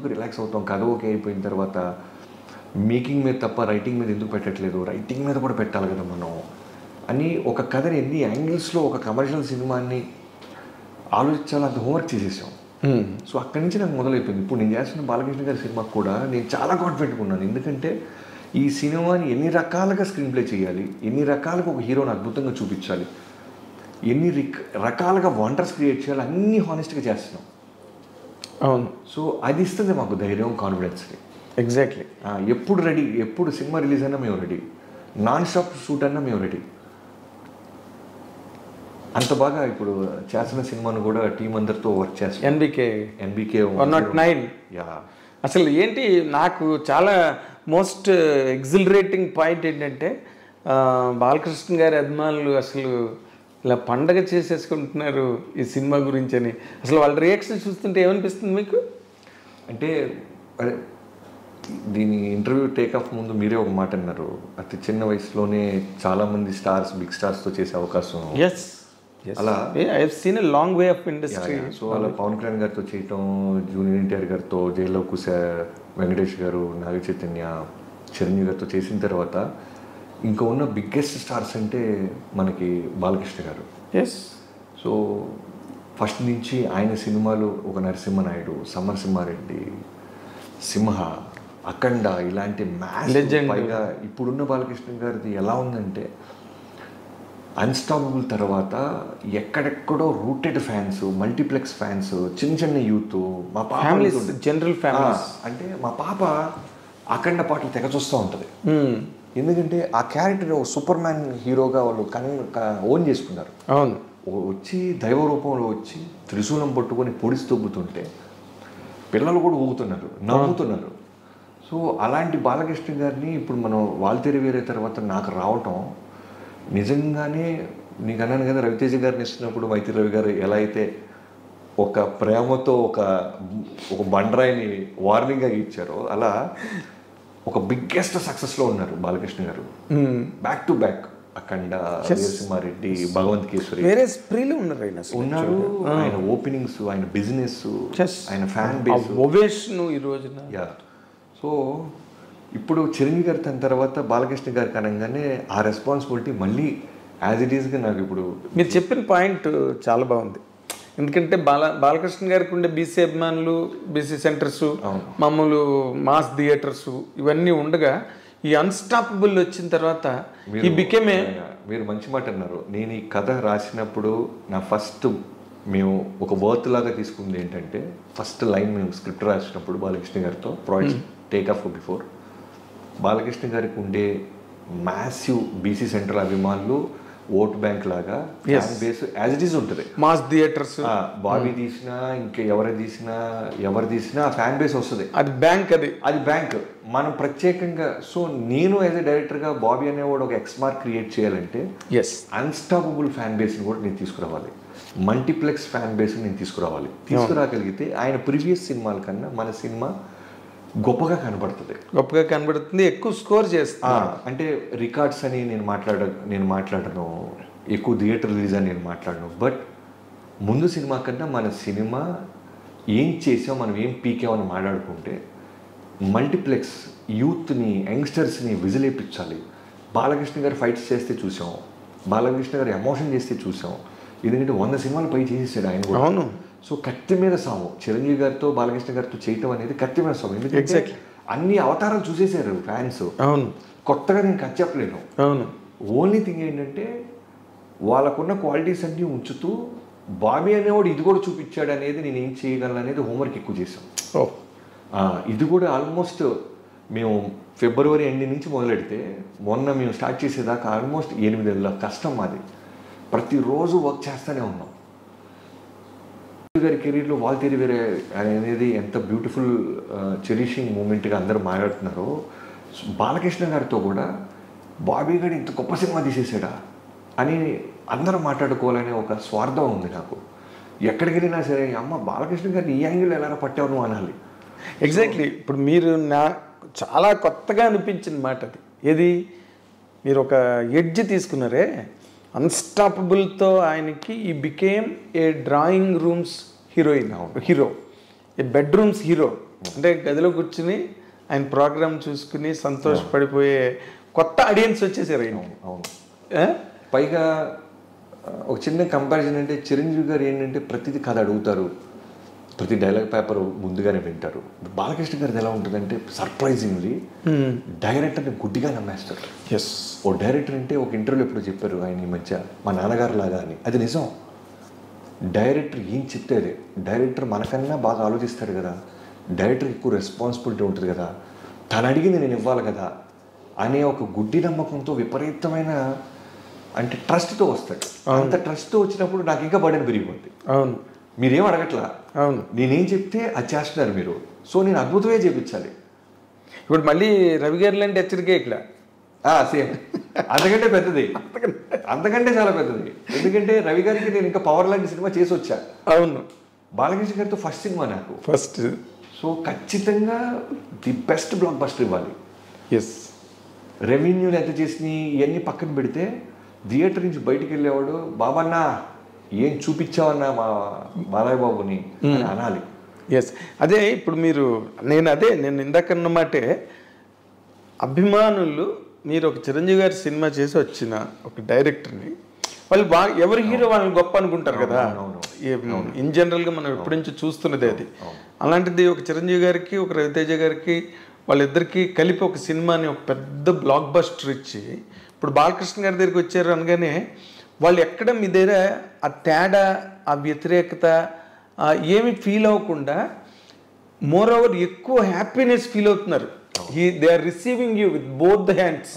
ఎందుకు రిలాక్స్ అవుతాం, కథ ఓకే అయిపోయిన తర్వాత మేకింగ్ మీద తప్ప రైటింగ్ మీద ఎందుకు పెట్టట్లేదు, రైటింగ్ మీద కూడా పెట్టాలి కదా మనం అని ఒక కథని ఎన్ని యాంగిల్స్లో ఒక కమర్షియల్ సినిమాని ఆలోచించాలో అంత హోంవర్క్ చేసేసాం. సో అక్కడి నుంచి నాకు మొదలైపోయింది. ఇప్పుడు నేను చేస్తున్న బాలకృష్ణ గారి సినిమాకు కూడా నేను చాలా కాన్ఫిడెంట్గా ఉన్నాను. ఎందుకంటే ఈ సినిమాని ఎన్ని రకాలుగా స్క్రీన్ ప్లే చేయాలి, ఎన్ని రకాలుగా ఒక హీరోని అద్భుతంగా చూపించాలి, ఎన్ని రకాలుగా వండర్స్ క్రియేట్ చేయాలి, అన్నీ హానెస్ట్గా చేస్తున్నాం. అవును. సో అది ఇస్తుంది మాకు ధైర్యం, కాన్ఫిడెన్స్ని. ఎగ్జాక్ట్లీ. ఎప్పుడు రెడీ, ఎప్పుడు సినిమా రిలీజ్ అయినా మేము రెడీ, నాన్ స్టాప్ షూట్ అన్నా మేము రెడీ. అంత బాగా ఇప్పుడు చేసిన సినిమాను కూడా టీం అందరితో వర్క్ చేస్తాం. ఎన్బికే 109. అసలు ఏంటి నాకు చాలా మోస్ట్ ఎగ్జిలరేటింగ్ పాయింట్ ఏంటంటే బాలకృష్ణ గారి అభిమానులు అసలు ఇలా పండగ చేసేసుకుంటున్నారు ఈ సినిమా గురించి అని. అసలు వాళ్ళ రియాక్షన్ చూస్తుంటే ఏమనిపిస్తుంది మీకు? అంటే అదే దీని ఇంటర్వ్యూ టేక్ ఆఫ్ ముందు మీరే ఒక మాట అన్నారు, అతి చిన్న వయసులోనే చాలామంది స్టార్స్, బిగ్ స్టార్స్తో చేసే అవకాశం. అలా I have seen a long way of industry. So అలా పవన్ కళ్యాణ్ గారితో చేయటం, జూనియర్ ఎన్టీఆర్ గారితో, జైల్లో కుశ వెంకటేష్ గారు, నాగ చైతన్య, చిరంజీవి గారితో చేసిన తర్వాత ఇంకా ఉన్న బిగ్గెస్ట్ స్టార్స్ అంటే మనకి బాలకృష్ణ గారు. సో ఫస్ట్ నుంచి ఆయన సినిమాలు ఒక నరసింహనాయుడు, సమరసింహారెడ్డి, సింహ, అఖండ ఇలాంటి మ్యాచ్. పైగా ఇప్పుడున్న బాలకృష్ణ గారిది ఎలా ఉందంటే అన్స్టాపబుల్ తర్వాత ఎక్కడెక్కడో రూటెడ్ ఫ్యాన్స్, మల్టీప్లెక్స్ ఫ్యాన్స్, చిన్న చిన్న యూత్, మా పాప జనరల్ ఫ్యామిలీస్. అంటే మా పాప అఖండ పాటలు తెగ చూస్తూ ఉంటుంది. ఎందుకంటే ఆ క్యారెక్టర్ సూపర్ మ్యాన్ హీరోగా వాళ్ళు ఓన్ చేసుకున్నారు. అవును. వచ్చి దైవ రూపంలో వచ్చి త్రిశూలం పట్టుకొని పొడిసి తొబ్బుతుంటే పిల్లలు కూడా ఊగుతున్నారు, నవ్వుతున్నారు. సో అలాంటి బాలకృష్ణ గారిని ఇప్పుడు మనం వాల్తేరు వేరే తర్వాత నాకు రావటం నిజంగానే, నీకు అన్నాను కదా రవితేజ గారిని ఇస్తున్నప్పుడు మైత్రి రవి గారు ఎలా అయితే ఒక ప్రేమతో ఒక బండరాయిని వార్నింగ్గా ఇచ్చారో, అలా ఒక బిగ్గెస్ట్ సక్సెస్లో ఉన్నారు బాలకృష్ణ గారు. బ్యాక్ టు బ్యాక్ అఖండ, వీరసింహారెడ్డి, భగవంత్ కేసరి, వేరే స్ప్రీలు ఉన్నారు. ఆయన ఓపెనింగ్స్, ఆయన బిజినెస్, ఆయన ఫ్యాన్ బేస్, ఓవేషన్ ఈ రోజున. సో ఇప్పుడు చిరంజీవి గారి తన తర్వాత బాలకృష్ణ గారికి అనగానే ఆ రెస్పాన్సిబిలిటీ మళ్ళీ యాజ్ ఇట్ ఈస్గా నాకు ఇప్పుడు మీరు చెప్పిన పాయింట్ చాలా బాగుంది. ఎందుకంటే బాలకృష్ణ గారికి ఉండే బీసీ అభిమానులు, బీసీ సెంటర్స్, మామూలు మాస్ థియేటర్స్ ఇవన్నీ ఉండగా ఈ అన్స్టాపబుల్ వచ్చిన తర్వాత ఈ బికేమే. మీరు మంచి మాట అన్నారు. నేను ఈ కథ రాసినప్పుడు నా ఫస్ట్ మేము ఒక వర్త్ లాగా తీసుకుంది ఏంటంటే, ఫస్ట్ లైన్ మేము స్క్రిప్ట్ రాసినప్పుడు బాలకృష్ణ గారితో project take off before, Balakrishna గారికి ఉండే మ్యాసివ్ బీసీ సెంట్రల్ అభిమానులు ఓట్ బ్యాంక్ లాగా fan base as it is ఉంటుంది. మాస్ థియేటర్స్ బాబీ తీసినా ఇంకా ఎవరు తీసినా ఆ ఫ్యాన్ బేస్ వస్తుంది. అది బ్యాంక్, అది బ్యాంక్. మనం ప్రత్యేకంగా, సో నేను యాజ్ ఎ డైరెక్టర్గా బాబీ అనేవాడు ఒక ఎక్స్మార్క్ క్రియేట్ చేయాలంటే అన్స్టాపబుల్ ఫ్యాన్ బేస్ని కూడా నేను తీసుకురావాలి, మల్టీప్లెక్స్ ఫ్యాన్ బేస్ని నేను తీసుకురాగలిగితే ఆయన ప్రీవియస్ సినిమాల కన్నా మన సినిమా గొప్పగా కనబడుతుంది, ఎక్కువ స్కోర్ చేస్తా. అంటే రికార్డ్స్ అని నేను మాట్లాడను, ఎక్కువ థియేటర్ రిలీజ్ అని నేను మాట్లాడను. బట్ ముందు సినిమా కన్నా మన సినిమా ఏం చేసాం, మనం ఏం పీకామని మాట్లాడుకుంటే మల్టీప్లెక్స్ యూత్ని, యంగ్స్టర్స్ని విజిలేపించాలి. బాలకృష్ణ గారు ఫైట్స్ చేస్తే చూసాం, బాలకృష్ణ గారు ఎమోషన్ చేస్తే చూసాం. ఎందుకంటే 100 సినిమాలు పై చేసేసాడు ఆయన కూడా. అవును. సో కత్తి మీద సాము చిరంజీవి గారితో బాలకృష్ణ గారితో చేయటం అనేది కత్తి మీద సాము. ఎందుకంటే అన్ని అవతారాలు చూసేసారు ఫ్యాన్స్. అవును. కొత్తగా నేను కథ చెప్పలేను. అవును. ఓన్లీ థింగ్ ఏంటంటే వాళ్ళకున్న క్వాలిటీస్ అన్నీ ఉంచుతూ బాబీ అనేవాడు ఇది కూడా చూపించాడు అనేది నేను ఏం చేయగలను అనేది హోంవర్క్ ఎక్కువ చేసాం. ఇది కూడా ఆల్మోస్ట్ మేము ఫిబ్రవరి ఎండింగ్ నుంచి మొదలెడితే మొన్న మేము స్టార్ట్ చేసేదాకా ఆల్మోస్ట్ 8 నెలల కష్టం మాది. ప్రతిరోజు వర్క్ చేస్తూనే ఉన్నాం. గారి కెరీర్లో వాల్తేరు వేరే అనేది ఎంత బ్యూటిఫుల్ చెరిషింగ్ మూమెంట్గా అందరూ మాట్లాడుతున్నారో, బాలకృష్ణ గారితో కూడా బాబీ గారు ఇంత గొప్ప సినిమా తీసేసాడా అని అందరూ మాట్లాడుకోవాలనే ఒక స్వార్థం ఉంది నాకు. ఎక్కడికి వెళ్ళినా సరే అమ్మ బాలకృష్ణ గారిని ఈ యాంగిల్ ఎలా పట్టావు నువ్వు అనాలి. ఎగ్జాక్ట్లీ. ఇప్పుడు మీరు చాలా కొత్తగా అనిపించిన మాట అది. ఏది, మీరు ఒక ఎడ్జ్ తీసుకున్నారే అన్స్టాపబుల్తో ఆయనకి he became a drawing rooms hero. A bedrooms hero, అంటే గదిలో కూర్చుని ఆయన ప్రోగ్రామ్ చూసుకుని సంతోషపడిపోయే కొత్త ఆడియన్స్ వచ్చేసారు ఆయన. అవును. పైగా ఒక చిన్న కంపారిజన్ అంటే చిరంజీవి గారు ఏంటంటే ప్రతిదీ కథ అడుగుతారు, ప్రతి డైలాగ్ పేపర్ ముందుగానే వింటారు. బాలకృష్ణ గారిది ఎలా ఉంటుందంటే సర్ప్రైజింగ్లీ డైరెక్టర్ని గుడ్డిగా నమ్మేస్తారు. ఎస్, ఓ డైరెక్టర్ అంటే ఒక ఇంటర్వ్యూలో ఎప్పుడు చెప్పారు ఆయన ఈ మధ్య, మా నాన్నగారు లాగా అని. అది నిజం. డైరెక్టర్ ఏం చెప్తే అదే. డైరెక్టర్ మనకన్నా బాగా ఆలోచిస్తాడు కదా, డైరెక్టర్ ఎక్కువ రెస్పాన్సిబిలిటీ ఉంటుంది కదా, తను అడిగింది నేను ఇవ్వాలి కదా అనే ఒక గుడ్డి నమ్మకంతో విపరీతమైన అంటే ట్రస్ట్తో వస్తాడు. అంత ట్రస్ట్తో వచ్చినప్పుడు నాకు ఇంకా బర్డెన్ పెరిగిపోద్ది. అవును, మీరేం అడగట్లా, అవును, నేనేం చెప్తే అది చేస్తున్నారు మీరు, సో నేను అద్భుతమే చేయించాలి. ఇప్పుడు మళ్ళీ రవి గారు లాంటి హెచ్చరిక ఇక్కడ సేమ్ అంతకంటే పెద్దది, అంతకంటే చాలా పెద్దది. ఎందుకంటే రవి గారికి నేను ఇంకా పవర్ లాంటి సినిమా చేసి వచ్చా. అవును, బాలకృష్ణ గారితో ఫస్ట్ సినిమా నాకు ఫస్ట్. సో ఖచ్చితంగా ది బెస్ట్ బ్లాక్ బస్టర్ ఇవ్వాలి. ఎస్, రెవెన్యూలు ఎంత చేసి ఇవన్నీ పక్కన పెడితే థియేటర్ నుంచి బయటికి వెళ్ళేవాడు బాబన్నా ఏం చూపించావన్నా మా బాలయ్య బాబుని అని అనాలి. ఎస్, అదే ఇప్పుడు నేను ఇందాక అన్నమాటే అభిమానులు, మీరు ఒక చిరంజీవి గారి సినిమా చేసి వచ్చిన ఒక డైరెక్టర్ని వాళ్ళు బాగా ఎవరి హీరో వాళ్ళని గొప్ప అనుకుంటారు కదా. ఇన్ జనరల్గా మనం ఎప్పటి నుంచి చూస్తున్నదే అది. అలాంటిది ఒక చిరంజీవి గారికి ఒక రవితేజ గారికి వాళ్ళిద్దరికీ కలిపి ఒక సినిమాని ఒక పెద్ద బ్లాక్ బస్టర్ ఇచ్చి ఇప్పుడు బాలకృష్ణ గారి దగ్గరికి వచ్చారు అనగానే వాళ్ళు ఎక్కడ మీ దగ్గర ఆ తేడా, ఆ వ్యతిరేకత ఏమి ఫీల్ అవ్వకుండా మోర్ ఓవర్ ఎక్కువ హ్యాపీనెస్ ఫీల్ అవుతున్నారు. They are receiving you with both the hands.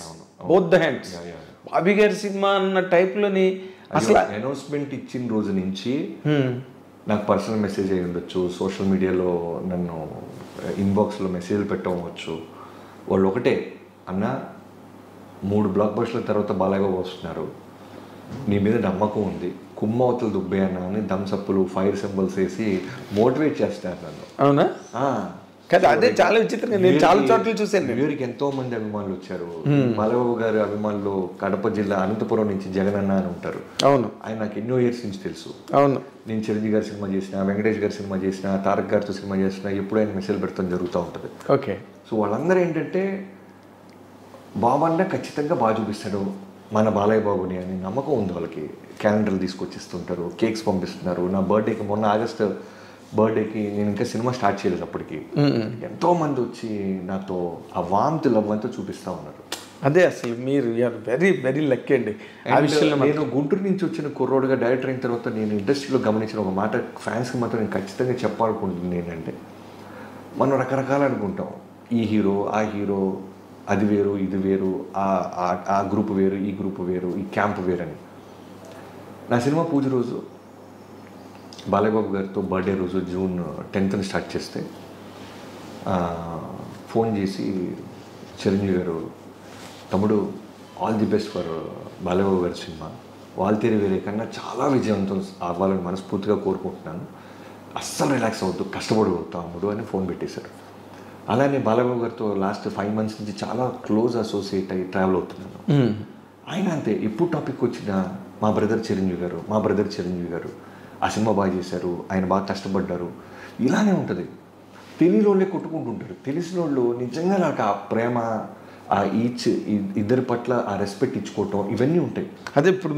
Bobby గారి సినిమా అన్న టైప్లోని అసలు అనౌన్స్మెంట్ ఇచ్చిన రోజు నుంచి నాకు పర్సనల్ మెసేజ్ అయ్యి ఉండొచ్చు, సోషల్ మీడియాలో నన్ను ఇన్బాక్స్లో మెసేజ్లు పెట్టవచ్చు. వాళ్ళు ఒకటే, అన్న 3 బ్లాక్ బస్టర్ల తర్వాత బాలయ్య బాబు వస్తున్నారు, నీ మీద నమ్మకం ఉంది, కుమ్మవతలు దుబ్బే అన్న అని థమ్సప్లు ఫైర్ సింబల్స్ వేసి మోటివేట్ చేస్తారు నన్ను. అవునా? కదా, అదే చాలా విచిత్రంగా నేను చాలా చోట్ల చూసాను. వీరికి ఎంతో మంది అభిమానులు వచ్చారు. బాలబాబు గారి అభిమానులు కడప జిల్లా అనంతపురం నుంచి జగనన్న అని ఉంటారు. అవును, ఆయన నాకు ఎన్నో ఇయర్స్ నుంచి తెలుసు. అవును, నేను చిరంజీవి గారి సినిమా చేసిన, వెంకటేష్ గారి సినిమా చేసిన, తారక్ గారితో సినిమా చేసిన, ఎప్పుడు ఆయన మెసేజ్ పెడతాం జరుగుతూ ఉంటుంది. ఓకే. సో వాళ్ళందరూ ఏంటంటే బాబన్న ఖచ్చితంగా బాగా చూపిస్తాడు మన బాలయ్య బాబుని అని నమ్మకం ఉంది వాళ్ళకి. క్యాలెండర్లు తీసుకొచ్చిస్తుంటారు, కేక్స్ పంపిస్తున్నారు. నా బర్త్డేకి మొన్న ఆగస్ట్ బర్త్డేకి నేను ఇంకా సినిమా స్టార్ట్ చేయలేదు, అప్పటికి ఎంతో మంది వచ్చి నాతో ఆ వామ్త్ లవ్ అంతా చూపిస్తూ ఉన్నారు. అదే అసలు మీరు వెరీ వెరీ లక్కీ అండి ఆ విషయంలో. నేను గుంటూరు నుంచి వచ్చిన కుర్రోడుగా డైరెక్టర్ అయిన తర్వాత నేను ఇండస్ట్రీలో గమనించిన ఒక మాట ఫ్యాన్స్కి మాత్రం నేను ఖచ్చితంగా చెప్పాలనుకుంటుంది ఏంటంటే, మనం రకరకాలు అనుకుంటాం, ఈ హీరో ఆ హీరో, అది వేరు ఇది వేరు, ఆ గ్రూప్ వేరు ఈ గ్రూప్ వేరు, ఈ క్యాంప్ వేరు అని. నా సినిమా పూజ రోజు బాలయ్య బాబు గారితో బర్త్డే రోజు జూన్ 10th స్టార్ట్ చేస్తే ఫోన్ చేసి చిరంజీవి గారు, తమ్ముడు all the best for Balayya Babu గారి సినిమా, వాల్తేరి వేరే కన్నా చాలా విజయవంతం అవ్వాలని మనస్ఫూర్తిగా కోరుకుంటున్నాను, అస్సలు రిలాక్స్ అవుతూ కష్టపడి తమ్ముడు అని ఫోన్ పెట్టేశారు. అలానే బాలయ్య గారితో లాస్ట్ 5 months నుంచి చాలా క్లోజ్ అసోసియేట్ అయ్యి ట్రావెల్ అవుతున్నాను. ఆయన అంతే, ఎప్పుడు టాపిక్ వచ్చినా మా బ్రదర్ చిరంజీవి గారు ఆ సినిమా బాగా చేశారు, ఆయన బాగా కష్టపడ్డారు, ఇలానే ఉంటుంది. తెలియని వాళ్ళే కొట్టుకుంటుంటారు, తెలిసిన వాళ్ళు నిజంగా నాకు ఆ ప్రేమ, ఆ ఇద్దరి పట్ల ఆ రెస్పెక్ట్ ఇచ్చుకోవటం, ఇవన్నీ ఉంటాయి. అదే ఇప్పుడు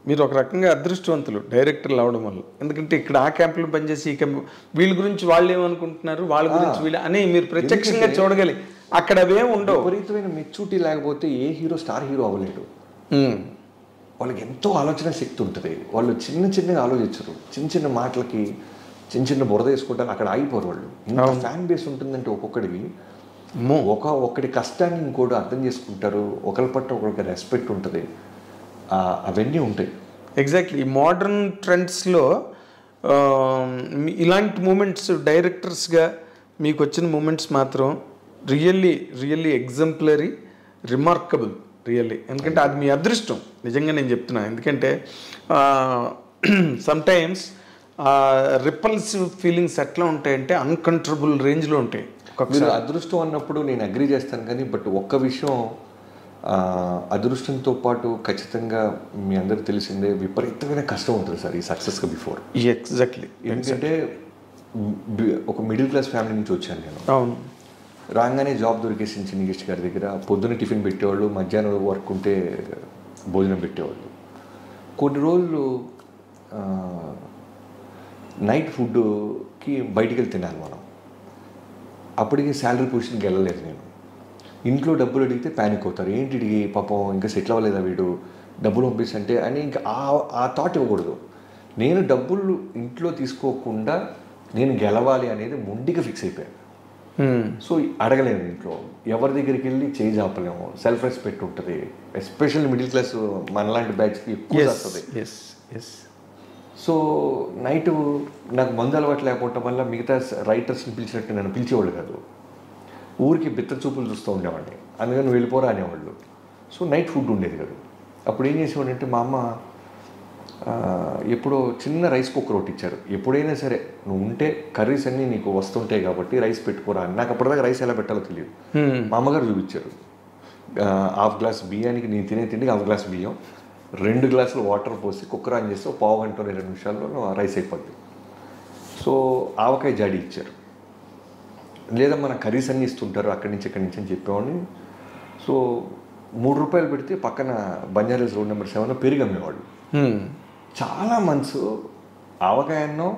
మీరు ఒక రకంగా అదృష్టవంతులు డైరెక్టర్లు అవడం వల్ల. ఎందుకంటే ఇక్కడ ఆ క్యాంపులో పనిచేసి ఈ క్యాంప్ వీళ్ళ గురించి వాళ్ళు ఏమనుకుంటున్నారు, వాళ్ళ గురించి వీళ్ళు అని మీరు ప్రత్యక్షంగా చూడగలి. అక్కడ అవేం ఉండవు. విపరీతమైన మెచ్యూరిటీ లేకపోతే ఏ హీరో స్టార్ హీరో అవ్వలేడు. వాళ్ళకి ఎంతో ఆలోచన శక్తి ఉంటుంది. వాళ్ళు చిన్నగా ఆలోచించరు, చిన్న మాటలకి చిన్న బురద వేసుకుంటారు, అక్కడ ఆగిపోరు వాళ్ళు. ఇంత ఫ్యాన్ బేస్ ఉంటుందంటే ఒక్కొక్కడికి ఒక్కడి కష్టాన్ని ఇంకోటి అర్థం చేసుకుంటారు, ఒకరి పట్ల ఒకరికి రెస్పెక్ట్ ఉంటుంది, అవన్నీ ఉంటాయి. ఎగ్జాక్ట్లీ. ఈ మోడర్న్ ట్రెండ్స్లో ఇలాంటి మూమెంట్స్ డైరెక్టర్స్గా మీకు వచ్చిన మూమెంట్స్ మాత్రం రియల్లీ ఎగ్జంప్లరీ, రిమార్కబుల్ రియల్లీ. ఎందుకంటే అది మీ అదృష్టం, నిజంగా నేను చెప్తున్నాను. ఎందుకంటే సమ్టైమ్స్ రిపల్సివ్ ఫీలింగ్స్ ఎట్లా ఉంటాయంటే అన్కంట్రోలబుల్ రేంజ్లో ఉంటాయి. మీరు అదృష్టం అన్నప్పుడు నేను అగ్రీ చేస్తాను, కానీ బట్ ఒక్క విషయం, అదృష్టంతో పాటు ఖచ్చితంగా మీ అందరికి తెలిసిందే విపరీతమైన కష్టం ఉంటుంది సార్ ఈ సక్సెస్కి బిఫోర్. ఎగ్జాక్ట్లీ. ఎందుకంటే ఒక మిడిల్ క్లాస్ ఫ్యామిలీ నుంచి వచ్చాను నేను. అవును. రాగానే జాబ్ దొరికేసింది చిన్నగిష్టి గారి దగ్గర. పొద్దున్న టిఫిన్ పెట్టేవాళ్ళు, మధ్యాహ్నం వర్క్ ఉంటే భోజనం పెట్టేవాళ్ళు. కొన్ని రోజులు నైట్ ఫుడ్కి బయటికి వెళ్ళి తినాలి మనం. అప్పటికి శాలరీ పొజిషన్కి వెళ్ళలేదు నేను. ఇంట్లో డబ్బులు అడిగితే ప్యానిక్ అవుతారు, ఏంటి పాపం ఇంకా సెటిల్ అవ్వలేదా వీడు, డబ్బులు పంపిస్తుంటే అని. ఇంకా ఆ థాట్ ఇవ్వకూడదు. నేను డబ్బులు ఇంట్లో తీసుకోకుండా నేను గెలవాలి అనేది మొండిగా ఫిక్స్ అయిపోయాను. సో అడగలేము ఇంట్లో, ఎవరి దగ్గరికి వెళ్ళి చేయి చాపలేము, సెల్ఫ్ రెస్పెక్ట్ ఉంటుంది. ఎస్పెషల్లీ మిడిల్ క్లాస్ మనలాంటి బ్యాచ్కి ఎక్కువ వస్తుంది. సో నైట్ నాకు మందు అలవాటు లేకపోవటం వల్ల మిగతా రైటర్స్ని పిలిచినట్టు నన్ను పిలిచేవాళ్ళు కాదు. ఊరికి బిత్త చూపులు చూస్తూ ఉండేవాడిని, అందుకని నువ్వు వెళ్ళిపోరా అనేవాళ్ళు. సో నైట్ ఫుడ్ ఉండేది కాదు. అప్పుడు ఏం చేసేవాడు అంటే, మా అమ్మ ఎప్పుడో చిన్న రైస్ కుక్కర్ ఒకటి ఇచ్చారు. ఎప్పుడైనా సరే నువ్వు ఉంటే కర్రీస్ అన్నీ నీకు వస్తుంటాయి కాబట్టి రైస్ పెట్టుకోరా అని. నాకు అప్పటిదాకా రైస్ ఎలా పెట్టాలో తెలియదు. మా అమ్మగారు చూపించారు. 1/2 గ్లాస్ బియ్యానికి నేను తినే తిండికి 1/2 గ్లాస్ బియ్యం, 2 గ్లాసులు వాటర్ పోసి కుక్కర్ ఆన్ చేస్తే 1/2 గంట 20 నిమిషాల్లో రైస్ అయిపోద్ది. సో ఆవకాయ జాడి ఇచ్చారు. లేదా మన కర్రీస్ అన్నీ ఇస్తుంటారు అక్కడి నుంచి ఇక్కడి నుంచి అని చెప్పేవాడిని. సో 3 రూపాయలు పెడితే పక్కన బంజారాస్ రోడ్ నెంబర్ 7లో పెరుగు అమ్మేవాళ్ళు. చాలా మంత్స్ ఆవకాయ అన్నం,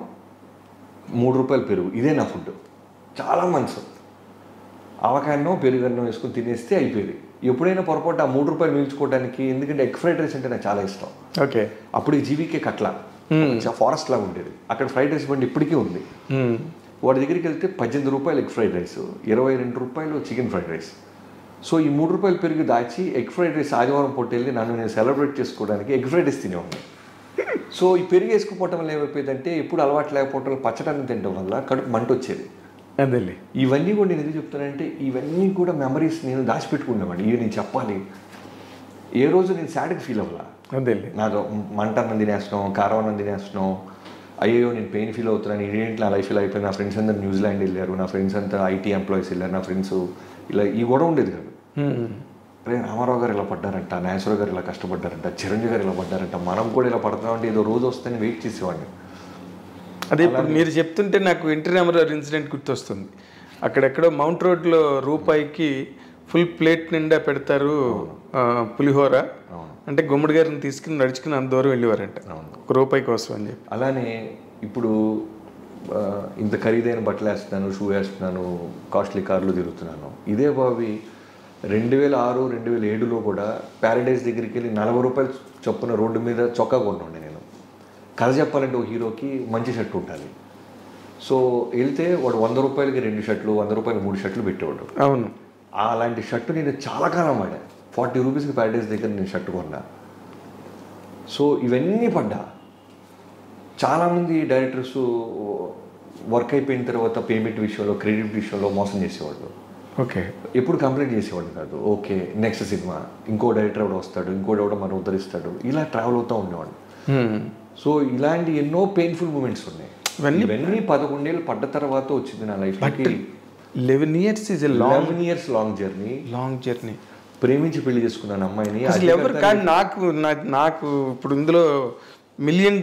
3 రూపాయలు పెరుగు, ఇదే నా ఫుడ్. చాలా మంత్స్ ఆవకాయ అన్నం పెరుగు అన్నం వేసుకుని తినేస్తే అయిపోయేది. ఎప్పుడైనా పొరపాటు ఆ 3 రూపాయలు మిగిల్చుకోవడానికి, ఎందుకంటే ఎగ్ ఫ్రైడ్ రైస్ అంటే నాకు చాలా ఇష్టం. ఓకే. అప్పుడు జీవికే కట్ల ఫారెస్ట్ లాగా ఉండేది. అక్కడ ఫ్రైడ్ రైస్ బండి ఇప్పటికీ ఉంది. వాడి దగ్గరికి వెళ్తే 18 రూపాయలు ఎగ్ ఫ్రైడ్ రైస్, 22 రూపాయలు చికెన్ ఫ్రైడ్ రైస్. సో ఈ 3 రూపాయలు పెరుగు దాచి ఎగ్ ఫ్రైడ్ రైస్ ఆదివారం పూట వెళ్ళి నేను సెలబ్రేట్ చేసుకోవడానికి ఎగ్ ఫ్రైడ్ రైస్ తినేవాడిని. సో ఈ పెరుగు వేసుకుపోవటం వల్ల ఏమైపోయిందంటే, ఎప్పుడు అలవాటు లేకపోవటం పచ్చడాన్ని తినడం వల్ల కడుపు మంట వచ్చేది. అదే ఇవన్నీ కూడా నేను ఎందుకు చెప్తానంటే, ఇవన్నీ కూడా మెమరీస్ నేను దాచిపెట్టుకునేవాడిని. ఇవి నేను చెప్పాలి. ఏ రోజు నేను సాడ్గా ఫీల్ అవ్వాలా. అదే నాకు మంట అన్నం తినేస్తున్నాం, కారం అన్నం తినేస్తున్నాం, అయ్యో నేను పెయిన్ ఫీల్ అవుతున్నాను, ఇదేంటి నా లైఫ్ ఇలా అయిపోయింది, నా ఫ్రెండ్స్ అందరూ న్యూజిలాండ్ వెళ్ళారు, నా ఫ్రెండ్స్ అంతా ఐటీ ఎంప్లాయీస్ వెళ్ళారు, నా ఫ్రెండ్స్ ఇలా ఈ కూడా ఉండేది కాదు. అరే రామారావు గారు ఇలా పడ్డారంట, నాగేశ్వరరావు గారు ఇలా కష్టపడ్డారంట, చిరంజీవి గారు ఇలా పడ్డారంట, మనం కూడా ఇలా పడుతున్నామంటే ఏదో రోజు వస్తుందని వెయిట్ చేసేవాడిని. అదే ఇప్పుడు మీరు చెప్తుంటే నాకు ఎన్టీ రామారావు ఇన్సిడెంట్ గుర్తొస్తుంది. అక్కడెక్కడో మౌంట్ రోడ్లో రూపాయికి ఫుల్ ప్లేట్ నిండా పెడతారు పులిహోర అంటే, గుమ్మడి గారిని తీసుకుని నడుచుకుని అంత దూరం వెళ్ళేవారంట 1 రూపాయి కోసం అని చెప్పి. అలానే ఇప్పుడు ఇంత ఖరీదైన బట్టలు వేస్తున్నాను, షూ వేస్తున్నాను, కాస్ట్లీ కార్లు తిరుగుతున్నాను. ఇదే బాబీ 2006, 2007లో కూడా ప్యారడైజ్ దగ్గరికి వెళ్ళి 40 రూపాయలు చొప్పున రోడ్డు మీద చొక్కా కొనుండే నేను. కథ చెప్పాలంటే ఒక హీరోకి మంచి షర్ట్ ఉండాలి. సో వెళ్తే వాడు 100 రూపాయలకి 2 షర్ట్లు, 100 రూపాయలకి 3 షర్ట్లు పెట్టేవాడు. అవును. అలాంటి షర్టు నేను చాలా కాలం వాడా. 40 రూపీస్కి ప్యారడైజ్ దగ్గర నేను షర్ట్ కొన్నా. సో ఇవన్నీ పడ్డా. చాలామంది డైరెక్టర్స్ వర్క్ అయిపోయిన తర్వాత పేమెంట్ విషయంలో, క్రెడిట్ విషయంలో మోసం చేసేవాళ్ళు. ఓకే. ఎప్పుడు కంప్లైంట్ చేసేవాళ్ళు కాదు. ఓకే నెక్స్ట్ సినిమా ఇంకో డైరెక్టర్ ఎవడో వస్తాడు, ఇంకోటి ఎవడో మనం ఉద్ధరిస్తాడు, ఇలా ట్రావెల్ అవుతూ ఉండేవాళ్ళు. సో ఇలాంటి ఎన్నో పెయిన్ఫుల్ మూమెంట్స్ ఉన్నాయి. ఇవన్నీ 11 ఏళ్ళు పడ్డ తర్వాత వచ్చింది నా లైఫ్కి. 11 years is a 11 years long journey. ప్రేమించి పెళ్లి చేసుకున్నాను అమ్మాయిని. అసలు ఎవరు కానీ నాకు ఇప్పుడు ఇందులో $1 million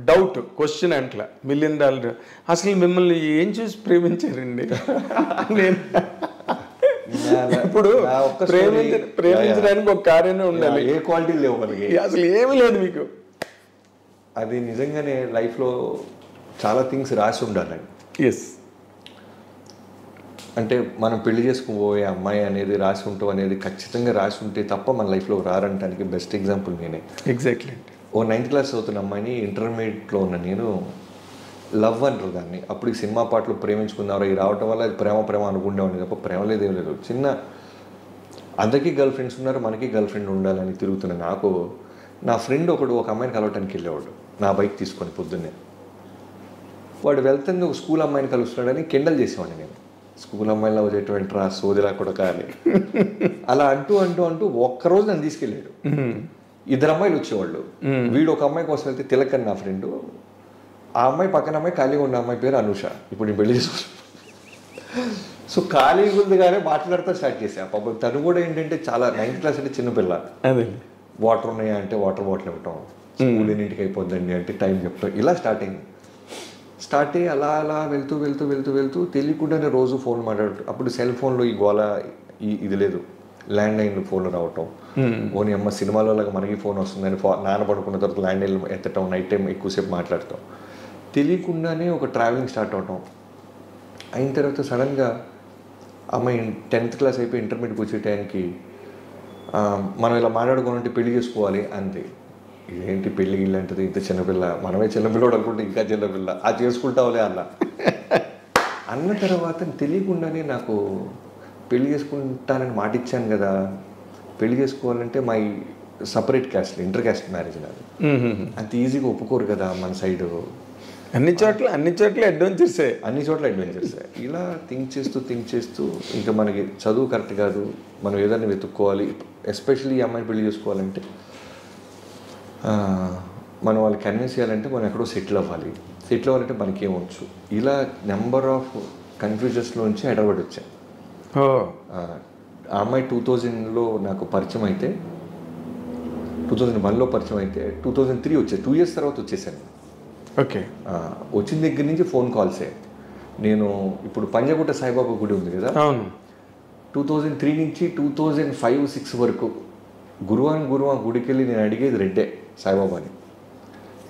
డౌట్ క్వశ్చన్ అంట్లా. $1 million అసలు మిమ్మల్ని ఏం చూసి ప్రేమించారండి? నేను ఇప్పుడు ప్రేమించడానికి ఒక కార్యమే ఉండాలి, ఏ క్వాలిటీ లేవు మనకి, అసలు ఏమీ లేదు మీకు. అది నిజంగానే లైఫ్లో చాలా థింగ్స్ రాసి ఉండాలండి. ఎస్, అంటే మనం పెళ్లి చేసుకోబోయే అమ్మాయి అనేది రాసి ఉంటాం అనేది ఖచ్చితంగా రాసి ఉంటే తప్ప మన లైఫ్లో రారంటానికి బెస్ట్ ఎగ్జాంపుల్ నేనే. ఎగ్జాక్ట్లీ. ఓ 9th క్లాస్ చదువుతున్న అమ్మాయిని ఇంటర్మీడియట్లో ఉన్న నేను లవ్ అంటారు దాన్ని. అప్పుడు ఈ సినిమా పాటలు ప్రేమించుకున్నారు, ఈ రావటం వల్ల అది ప్రేమ అనుకుండేవాడిని తప్ప ప్రేమ లేదేం లేదు. చిన్న అందరికీ గర్ల్ ఫ్రెండ్స్ ఉన్నారు, మనకి గర్ల్ ఫ్రెండ్ ఉండాలని తిరుగుతున్న నాకు నా ఫ్రెండ్ ఒక అమ్మాయిని కలవటానికి వెళ్ళేవాడు నా బైక్ తీసుకొని పొద్దున్నే. వాడు వెళ్తుంది ఒక స్కూల్ అమ్మాయిని కలుస్తున్నాడని కెండల్ చేసేవాడిని నేను. స్కూల్ అమ్మాయిలో వచ్చేటువంటి రా సోదిలా కూడా కానీ అలా అంటూ ఒక్కరోజు నన్ను తీసుకెళ్ళాడు. 2 అమ్మాయిలు వచ్చేవాళ్ళు. వీడు ఒక అమ్మాయి కోసం వెళ్తే తిలక్ అని నా ఫ్రెండ్, ఆ అమ్మాయి పక్కన అమ్మాయి ఖాళీగా ఉన్న అమ్మాయి పేరు అనూష. ఇప్పుడు నేను పెళ్లి చేసుకున్నాను. సో ఖాళీగా ఉందిగానే మాట్లాడుతూ స్టార్ట్ చేసా. పాపం తను కూడా ఏంటంటే చాలా 9th క్లాస్ అంటే చిన్నపిల్ల. వాటర్ ఉన్నాయా అంటే వాటర్ బాటిల్ ఇవ్వటం, స్కూల్ ఎన్నింటికి అయిపోద్దండి అంటే టైం చెప్తాం, ఇలా స్టార్ట్ స్టార్ట్ అయ్యి అలా అలా వెళ్తూ వెళ్తూ వెళ్తూ వెళ్తూ తెలియకుండానే రోజు ఫోన్ మాట్లాడు. అప్పుడు సెల్ ఫోన్లో ఈ గోల ఇది లేదు, ల్యాండ్ లైన్ ఫోన్లు రావటం. ఓని అమ్మ సినిమాలో లాగా మనకి ఫోన్ వస్తుందని నాన్న పడుకున్న తర్వాత ల్యాండ్ లైన్ ఎత్తటం, నైట్ టైం ఎక్కువసేపు మాట్లాడటం, తెలియకుండానే ఒక ట్రావెలింగ్ స్టార్ట్ అవటం. అయిన తర్వాత సడన్గా అమ్మాయి 10th క్లాస్ అయిపోయి ఇంటర్మీడియట్కి వచ్చే టైంకి మనం ఇలా మాట్లాడుకోవాలంటే పెళ్లి చేసుకోవాలి అంతే. ఇదేంటి పెళ్ళి ఇల్లంటది, ఇంత చిన్నపిల్ల, మనమే చిన్నపిల్లడు అనుకుంటే ఇంకా చిన్నపిల్ల, అది చేసుకుంటావులే అలా అన్న తర్వాత తెలియకుండానే నాకు పెళ్లి చేసుకుంటానని మాట ఇచ్చాను కదా, పెళ్లి చేసుకోవాలంటే మా separate caste, inter caste marriage నాది. అంత ఈజీగా ఒప్పుకోరు కదా మన సైడ్. అన్ని చోట్ల అడ్వెంచర్సే, అన్ని చోట్ల అడ్వెంచర్సే. ఇలా థింక్ చేస్తూ ఇంకా మనకి చదువు కరెక్ట్ కాదు, మనం ఏదైనా వెతుక్కోవాలి. ఎస్పెషల్లీ ఈ అమ్మాయిని పెళ్లి చేసుకోవాలంటే మనం వాళ్ళకి కన్విన్స్ చేయాలంటే మనం ఎక్కడో సెటిల్ అవ్వాలంటే మనకేమొచ్చు. ఇలా నెంబర్ ఆఫ్ కన్ఫ్యూజన్స్లోంచి హైదరాబాద్ వచ్చాను. ఆ అమ్మాయి 2000లో నాకు పరిచయం అయితే, 2001లో పరిచయం అయితే 2003 వచ్చేది. 2 years తర్వాత వచ్చేసాను. ఓకే. వచ్చిన దగ్గర నుంచి ఫోన్ కాల్సే. నేను ఇప్పుడు పంజాగుట్ట సాయిబాబా గుడి ఉంది కదా, అవును, 2003 నుంచి 2005-06 వరకు గురువారం గుడికి వెళ్ళి నేను అడిగేది రెడ్డే సాయిబాబాని,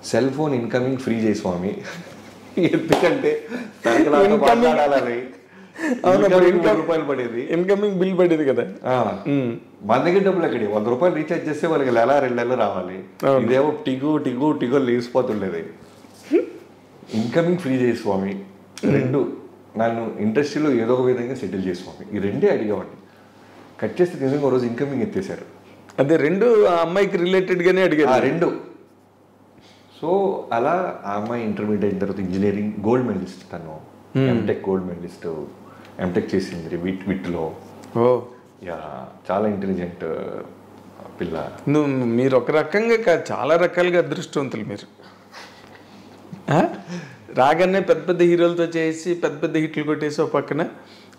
సెల్ ఫోన్ ఇన్కమింగ్ ఫ్రీ చేయి స్వామి, ఎందుకంటే మాట్లాడాలని. రూపాయలు పడేది, ఇన్కమింగ్ బిల్ పడేది కదా. మన దగ్గర డబ్బులు ఎక్కడి, 100 రూపాయలు రీఛార్జ్ చేస్తే వాళ్ళకి 2 నెలలు రావాలి. ఇదేమో టిగో లేచిపోతుండేది. ఇన్కమింగ్ ఫ్రీ చేయి స్వామి, 2 నన్ను ఇండస్ట్రీలో ఏదో ఒక విధంగా సెటిల్ చేసి స్వామి, ఈ 2 అడిగేవాడిని. కట్ చేస్తే నిజంగా రోజు ఇన్కమింగ్ ఎత్తేసారు. అదే 2 ఆ అమ్మాయికి రిలేటెడ్గానే అడిగారు. 2. సో అలా ఆ అమ్మాయి ఇంటర్మీడియట్ అయిన తర్వాత ఇంజనీరింగ్ గోల్డ్ మెడలిస్ట్, తను ఎంటెక్ గోల్డ్ మెడలిస్ట్, ఎంటెక్ చేసింది విట్లో. యా, చాలా ఇంటెలిజెంట్ పిల్ల. మీరు ఒక రకంగా చాలా రకాలుగా అదృష్టవంతులు మీరు. రాగానే పెద్ద హీరోలతో చేసి పెద్ద హిట్లు కొట్టేసి ఒక పక్కన,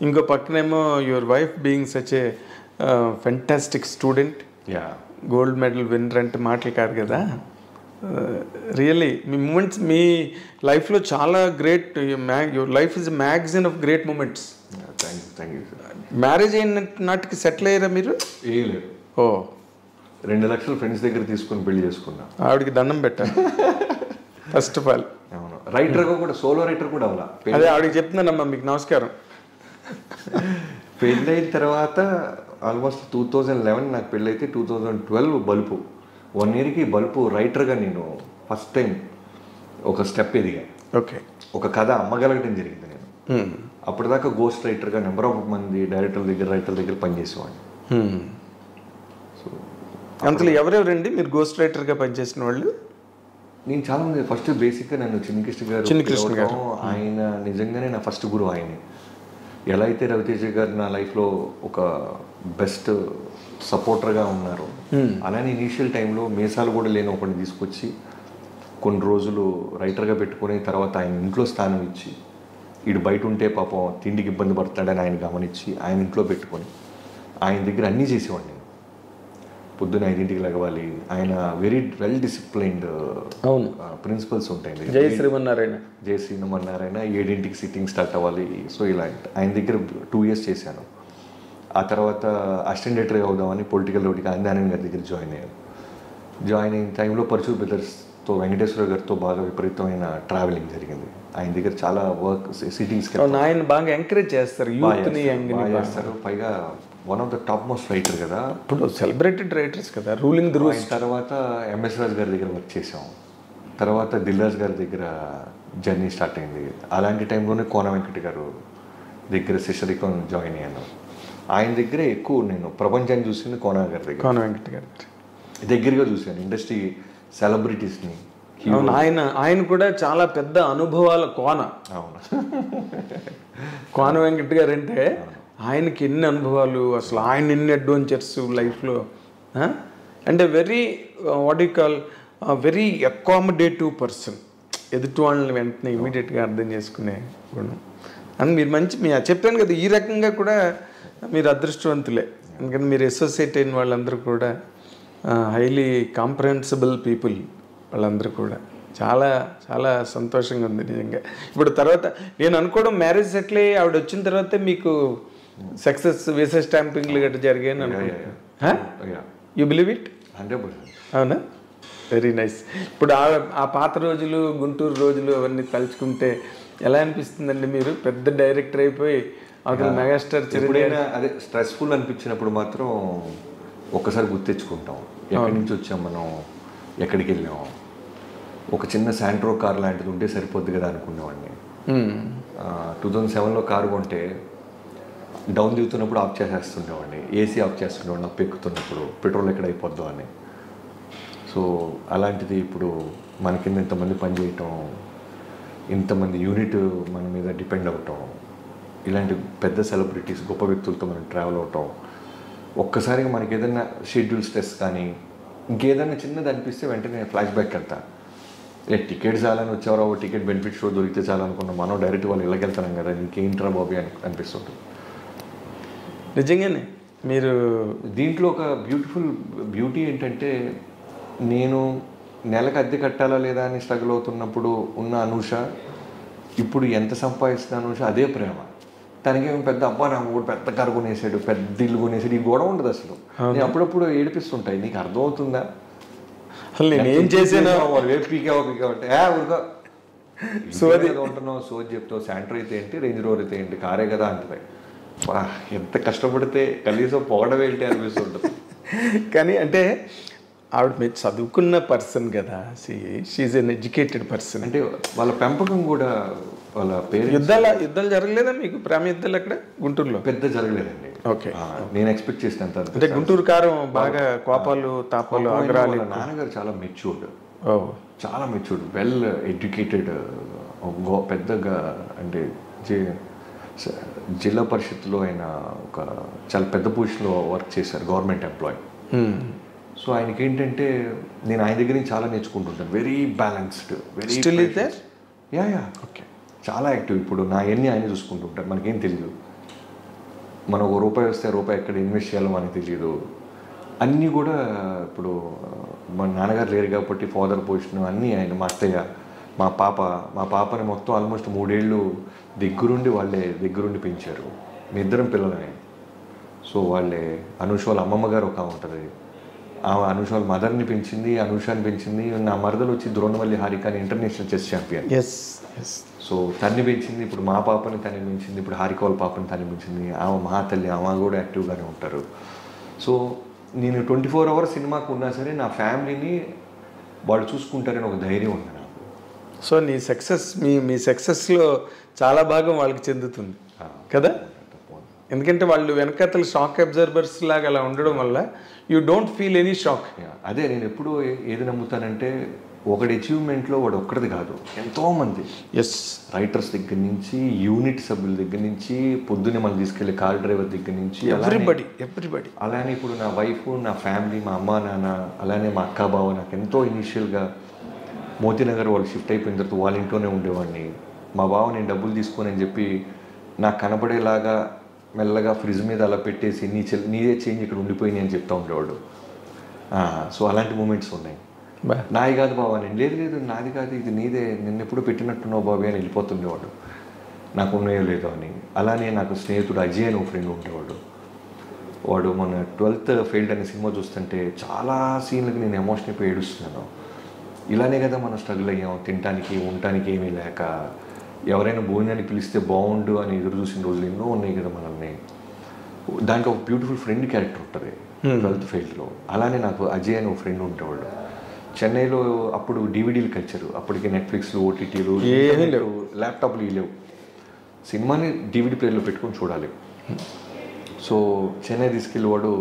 ఇంకో పక్కనేమో your wife being such a fantastic student, gold medal winner అంటే మాటలు కాదు కదా. రియల్లీ మీ మూమెంట్స్ మీ లైఫ్లో చాలా great. Your life is magazine of great moments. Marriage అయిన నాటికి సెటిల్ అయ్యారా మీరు? లేదు. 2 లక్షలు ఫ్రెండ్స్ దగ్గర తీసుకుని పెళ్లి చేసుకున్నా. ఆవిడకి దండం పెట్టాను ఫస్ట్ ఆఫ్ ఆల్. అవును, రైటర్గా కూడా, సోలో రైటర్ కూడా అవ్వాలా. అదే ఆవిడకి చెప్తున్నానమ్మా, మీకు నమస్కారం. పెళ్ళి అయిన తర్వాత ఆల్మోస్ట్ 2011 నాకు పెళ్ళి అయితే 2012 బల్పు 1 yearకి బల్పు రైటర్గా నేను ఫస్ట్ టైం ఒక స్టెప్ ఎదిగా. ఓకే. ఒక కథ అమ్మగలగడం జరిగింది. నేను అప్పటిదాకా గోస్ట్ రైటర్గా నెంబర్ ఆఫ్ మంది రైటర్ దగ్గర పనిచేసేవాడిని. సో అంతలో ఎవరెవరండి మీరు గోస్ట్ రైటర్గా పనిచేసిన వాళ్ళు? నేను చాలా మంది. ఫస్ట్ బేసిక్గా నన్ను చిన్ని కృష్ణ గారు, ఆయన నిజంగానే నా ఫస్ట్ గురువు ఆయనే. ఎలా అయితే రవితేజ గారు నా లైఫ్లో ఒక బెస్ట్ సపోర్టర్గా ఉన్నారు, అలానే ఇనీషియల్ టైంలో మీసాలు కూడా లేని ఒకరిని తీసుకొచ్చి కొన్ని రోజులు రైటర్గా పెట్టుకుని తర్వాత ఆయన ఇంట్లో స్థానం ఇచ్చి, వీడు బయట ఉంటే పాపం తిండికి ఇబ్బంది పడతాడని ఆయన గమనించి ఆయన ఇంట్లో పెట్టుకొని ఆయన దగ్గర అన్నీ చేసేవాడిని. పొద్దున 5ంటికి లెగవాలి. ఆయన వెరీ వెల్ డిసిప్లైన్డ్ ప్రిన్సిపల్స్ ఉంటాయి. జై శ్రీమన్నారాయణ 7ంటికి సిట్టింగ్ స్టార్ట్ అవ్వాలి. సో ఇలా ఆయన దగ్గర 2 years చేశాను. ఆ తర్వాత అసిస్టెంట్ ఎడిటర్గా అవుదామని పొలిటికల్ రోడ్కి ఆనంద్ గారి దగ్గర జాయిన్ అయిన టైంలో పరచూర్ బ్రదర్స్తో వెంకటేశ్వర గారితో బాగా విపరీతమైన ట్రావెలింగ్ జరిగింది. ఆయన దగ్గర చాలా వర్క్ సిట్టింగ్స్కి ఆయన బాగా ఎంకరేజ్ చేస్తారు, చేస్తారు. పైగా one of the top most writer కదా, ఇప్పుడు సెలబ్రేటెడ్ రైటర్స్ కదా, రూలింగ్ ది రూల్స్. తర్వాత ఎంఎస్ రాజు గారి దగ్గర వర్క్ చేసాం. తర్వాత దిల్రాజ్ గారి దగ్గర జర్నీ స్టార్ట్ అయింది. అలాంటి టైంలోనే కోన వెంకట గారు దగ్గర శిష్యరికం జాయిన్ అయ్యాను. ఆయన దగ్గరే ఎక్కువ నేను ప్రపంచాన్ని చూసింది కోన వెంకట గారి దగ్గరగా చూశాను. ఇండస్ట్రీ సెలబ్రిటీస్ని. ఆయన కూడా చాలా పెద్ద అనుభవాల కోన. అవును, కోన వెంకట గారు అంటే ఆయనకి ఎన్ని అనుభవాలు, అసలు ఆయన ఎన్ని అడ్వెంచర్స్ లైఫ్లో. అంటే very what you call very accommodative person. ఎదుటి వాళ్ళని వెంటనే ఇమీడియట్గా అర్థం చేసుకునే గుణం. అండ్ మీరు చెప్పాను కదా, ఈ రకంగా కూడా మీరు అదృష్టవంతులే. ఎందుకంటే మీరు అసోసియేట్ అయిన వాళ్ళందరూ కూడా హైలీ కాంప్రహెన్సిబుల్ పీపుల్ వాళ్ళందరూ కూడా. చాలా చాలా సంతోషంగా ఉంది నిజంగా. ఇప్పుడు తర్వాత నేను అనుకోవడం మ్యారేజ్ సెటిల్ అయ్యి ఆవిడ వచ్చిన తర్వాతే మీకు సక్సెస్ వీసా స్టాంపింగ్లు గట్రా జరిగాయని అనుకుంటున్నాను. You believe it? 100%. అవునా? Very nice. ఇప్పుడు ఆ పాత రోజులు, గుంటూరు రోజులు అవన్నీ తలుచుకుంటే ఎలా అనిపిస్తుందండి? మీరు పెద్ద డైరెక్టర్ అయిపోయి అక్కడ మెగాస్టార్ ఎప్పుడైనా అదే స్ట్రెస్ఫుల్ అనిపించినప్పుడు మాత్రం ఒక్కసారి గుర్తించుకుంటాం, ఎక్కడి నుంచి వచ్చాం మనం, ఎక్కడికి వెళ్ళాం. ఒక చిన్న శాంట్రో కార్ లాంటిది ఉంటే సరిపోద్ది కదా అనుకునేవాడిని. 2007లో కారు కొంటే డౌన్ దిగుతున్నప్పుడు ఆఫ్ చేసేస్తుండేవాడిని, ఏసీ ఆఫ్ చేస్తుండేవాడిని అప్పు ఎక్కుతున్నప్పుడు, పెట్రోల్ ఎక్కడ అయిపోద్దో అని. సో అలాంటిది ఇప్పుడు మన కింద ఇంతమంది పనిచేయటం, ఇంతమంది యూనిట్ మన మీద డిపెండ్ అవటం, ఇలాంటి పెద్ద సెలబ్రిటీస్ గొప్ప వ్యక్తులతో మనం ట్రావెల్ అవటం, ఒక్కసారిగా మనకి ఏదైనా షెడ్యూల్ స్ట్రెస్ కానీ ఇంకేదైనా చిన్నది అనిపిస్తే వెంటనే ఫ్లాష్ బ్యాక్ వెళ్తా. టికెట్ చాలని వచ్చేవారు, టికెట్ బెనిఫిట్ షో దొరికితే చాలనుకున్నాం, మనం డైరెక్ట్ వాళ్ళు ఇళ్ళకి వెళ్తున్నాం కదా, ఇంకేంట్రా బాబీ అని అనిపిస్తుంటుంది. నిజంగానే మీరు దీంట్లో ఒక బ్యూటీ ఏంటంటే, నేను నెలకు అద్దె కట్టాలా లేదా అని స్ట్రగుల్ అవుతున్నప్పుడు ఉన్న అనూష ఇప్పుడు ఎంత సంపాదిస్తున్న అనూష అదే ప్రేమ. తనకేమో పెద్ద అబ్బా నా కూడా పెద్ద కారు కొనేసాడు, పెద్ద ఇల్లు కొనేసాడు, ఈ గొడవ ఉండదు అసలు. నేను అప్పుడప్పుడు ఏడిపిస్తుంటాయి, నీకు అర్థమవుతుందా అసలు నేను ఏం చేసాను పీకావా అంటే ఊరుగా సోది ఉంటున్నావు, సోది చెప్తావు. శాంట్రో అయితే ఏంటి, రేంజ్ రోవర్ అయితే ఏంటి, కారే కదా అంటుంది. ఎంత కష్టపడితే కనీసం పొగడవ ఏంటి అనిపిస్తుంటుంది. కానీ అంటే ఆవిడ మీరు చదువుకున్న పర్సన్ కదా, షీఈ్ ఎన్ ఎడ్యుకేటెడ్ పర్సన్. అంటే వాళ్ళ పెంపకం కూడా, వాళ్ళ పేరు యుద్ధాలు జరగలేదా మీకు? ప్రేమ యుద్ధాలు అక్కడ గుంటూరులో పెద్ద జరగలేదండి. ఓకే, నేను ఎక్స్పెక్ట్ చేసినంత. అంటే గుంటూరు కారం బాగా కోపాలు తాపాలు ఆగ్రహాలు. నాన్నగారు చాలా మెచ్యూర్డ్, చాలా మెచ్యూర్డ్, వెల్ ఎడ్యుకేటెడ్, పెద్దగా అంటే జిల్లా పరిషత్లో ఆయన ఒక చాలా పెద్ద పొజిషన్లో వర్క్ చేశారు, గవర్నమెంట్ ఎంప్లాయీ. సో ఆయనకి ఏంటంటే నేను ఆయన దగ్గర నుంచి చాలా నేర్చుకుంటుంటాను. వెరీ బ్యాలెన్స్డ్, వెరీ ఓకే, చాలా యాక్టివ్. ఇప్పుడు నా ఎన్ని ఆయన చూసుకుంటుంటారు, మనకేం తెలియదు. మనం ఒక రూపాయి వస్తే రూపాయి ఎక్కడ ఇన్వెస్ట్ చేయాలో మనకు తెలియదు. అన్నీ కూడా ఇప్పుడు మా నాన్నగారు లేరు కాబట్టి ఫాదర్ పొజిషన్ అన్నీ ఆయన, మా అత్తయ్య, మా పాపని మొత్తం ఆల్మోస్ట్ 3 ఏళ్ళు వాళ్ళే దగ్గరుండి పెంచారు. మీ ఇద్దరం పిల్లలనే. సో వాళ్ళే అనూష వాళ్ళ అమ్మమ్మ గారు ఒక ఉంటుంది, ఆమె అనూష వాళ్ళ మదర్ని పెంచింది, అనూషాని పెంచింది. నా మరదలు వచ్చి ద్రోణవల్లి హారికాని ఇంటర్నేషనల్ చెస్ ఛాంపియన్. సో తన్ని పెంచింది. ఇప్పుడు మా పాపని తను పెంచింది, ఇప్పుడు హారిక వాళ్ళ పాపని తను పెంచింది. ఆమె మా తల్లి, ఆమె కూడా యాక్టివ్గానే ఉంటారు. సో నేను 24 hours సినిమాకు ఉన్నా సరే నా ఫ్యామిలీని వాళ్ళు చూసుకుంటారని ఒక ధైర్యం ఉంది నాకు. సో నీ సక్సెస్ మీ సక్సెస్లో చాలా భాగం వాళ్ళకి చెందుతుంది కదా, ఎందుకంటే వాళ్ళు వెనకతల షాక్ అబ్జర్వర్స్ లాగా అలా ఉండడం వల్ల you don't feel any shock. అదే నేను ఎప్పుడూ ఏది నమ్ముతానంటే, ఒకటి అచీవ్మెంట్లో వాడు ఒక్కడిది కాదు, ఎంతోమంది రైటర్స్ దగ్గర నుంచి, యూనిట్ సభ్యుల దగ్గర నుంచి, పొద్దున్నే మనం తీసుకెళ్ళే కార్ డ్రైవర్ దగ్గర నుంచి, ఎవ్రీబడి. అలానే ఇప్పుడు నా వైఫ్, నా ఫ్యామిలీ, మా అమ్మ నాన్న, అలానే మా అక్క బావ, నాకు ఎంతో ఇనీషియల్గా మోతీనగర్ వాళ్ళు షిఫ్ట్ అయిపోయిన తర్వాత వాళ్ళ ఇంట్లోనే ఉండేవాడిని. మా బావ నేను డబ్బులు తీసుకొని అని చెప్పి నాకు కనపడేలాగా మెల్లగా ఫ్రిడ్జ్ మీద అలా పెట్టేసి నీదే చేంజ్ ఇక్కడ ఉండిపోయింది అని చెప్తా ఉండేవాడు. సో అలాంటి మూమెంట్స్ ఉన్నాయి. నాది కాదు బాబా, నేను లేదు నాది కాదు, ఇది నీదే, నిన్న ఎప్పుడు పెట్టినట్టున్నావు బాబీ అని వెళ్ళిపోతుండేవాడు, నాకు ఉన్నాయో లేదో అని. అలానే నాకు స్నేహితుడు అజయ్ అని ఒక ఫ్రెండ్ ఉండేవాడు. వాడు మన 12th ఫెయిల్డ్ అనే సినిమా చూస్తుంటే చాలా సీన్లకి నేను ఎమోషన్ అయిపోయి ఏడుస్తున్నాను. ఇలానే కదా మనం స్ట్రగుల్ అయ్యాం, తినడానికి ఉండటానికి ఏమీ లేక, ఎవరైనా భోజనానికి పిలిస్తే బాగుండు అని ఎదురు చూసిన రోజులు ఎన్నో ఉన్నాయి కదా మనల్ని. దాంట్లో ఒక బ్యూటిఫుల్ ఫ్రెండ్ క్యారెక్టర్ ఉంటుంది 12th ఫెయిల్డ్లో. అలానే నాకు అజయ్ అని ఒక ఫ్రెండ్ ఉండేవాడు. చెన్నైలో అప్పుడు డివిడీలు కల్చరు, అప్పటికి నెట్ఫ్లిక్స్లు, ఓటీటీలు, ల్యాప్టాప్లు లేవు. సినిమాని డివిడీ ప్లేయర్లో పెట్టుకొని చూడాలి. సో చెన్నై తీసుకెళ్ళేవాడు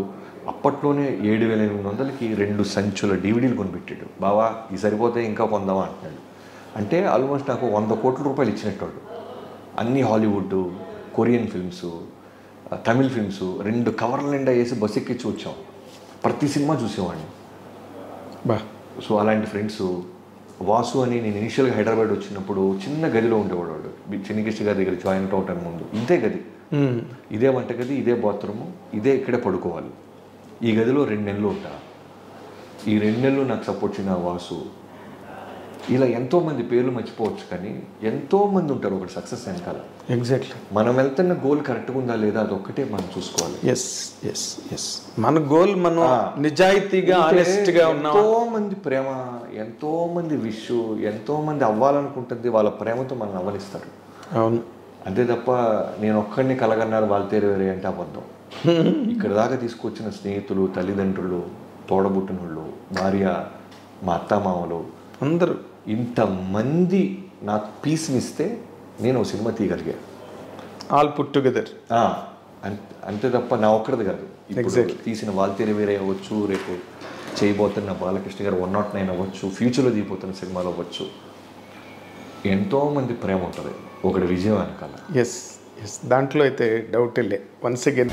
అప్పట్లోనే 7,800కి 2 సంచుల డివిడీలు కొనిపెట్టాడు. బావా ఈ సరిపోతే ఇంకా కొందామా అంటున్నాడు. అంటే ఆల్మోస్ట్ నాకు 100 కోట్ల రూపాయలు ఇచ్చినట్టు. అన్ని Hollywood, Korean films, Tamil films 2 కవర్ల నిండా వేసి బస్ ఎక్కించి వచ్చాం. ప్రతి సినిమా చూసేవాడిని. సో అలాంటి ఫ్రెండ్స్. వాసు అని నేను ఇనిషియల్గా హైదరాబాద్ వచ్చినప్పుడు చిన్న గదిలో ఉండేవాడు. వాడు చిన్నకృష్ణ గారి దగ్గర జాయిన్ అవటం ముందు ఇంతే గది, ఇదే వంటగది, ఇదే బాత్రూము, ఇదే ఇక్కడే పడుకోవాలి. ఈ గదిలో 2 నెలలు ఉంటా. ఈ 2 నెలలు నాకు సపోర్ట్ చేసిన వాసు ఇలా ఎంతోమంది పేర్లు మర్చిపోవచ్చు, కానీ ఎంతోమంది ఉంటారు ఒకటి సక్సెస్ వెనకాల. ఎగ్జాక్ట్లీ. మనం వెళ్తున్న గోల్ కరెక్ట్గా ఉందా లేదా అదొక్కటే మనం చూసుకోవాలి. మన గోల్ మనం నిజాయితీగా ఆనెస్ట్గా ఉన్నాం. ఎంతోమంది ప్రేమ, ఎంతోమంది విష్, ఎంతోమంది అవ్వాలనుకుంటుంది, వాళ్ళ ప్రేమతో మనం అవ్వనిస్తారు. అవును. అంతే తప్ప నేను ఒక్కడిని కలగన్నారు వాళ్ళు వేరే అంటే అబద్ధం. ఇక్కడ దాకా తీసుకొచ్చిన స్నేహితులు, తల్లిదండ్రులు, తోడబుట్టినోళ్ళు, భార్య, మా అత్తమామలు, అందరూ ఇంతమంది నాకు పీస్నిస్తే నేను ఒక సినిమా తీయగలిగా. All put together. అంతే తప్ప నా ఒక్కడిది కాదు. ఇప్పుడు తీసిన వాళ్ళు వేరే అవ్వచ్చు, రేపు చేయబోతున్న బాలకృష్ణ గారు 109 అవ్వచ్చు, ఫ్యూచర్లో దిగిపోతున్న సినిమాలు అవ్వచ్చు. ఎంతోమంది ప్రేమ ఉంటుంది ఒకటి విజయం వెనకాల. దాంట్లో అయితే డౌట్ లే. Once again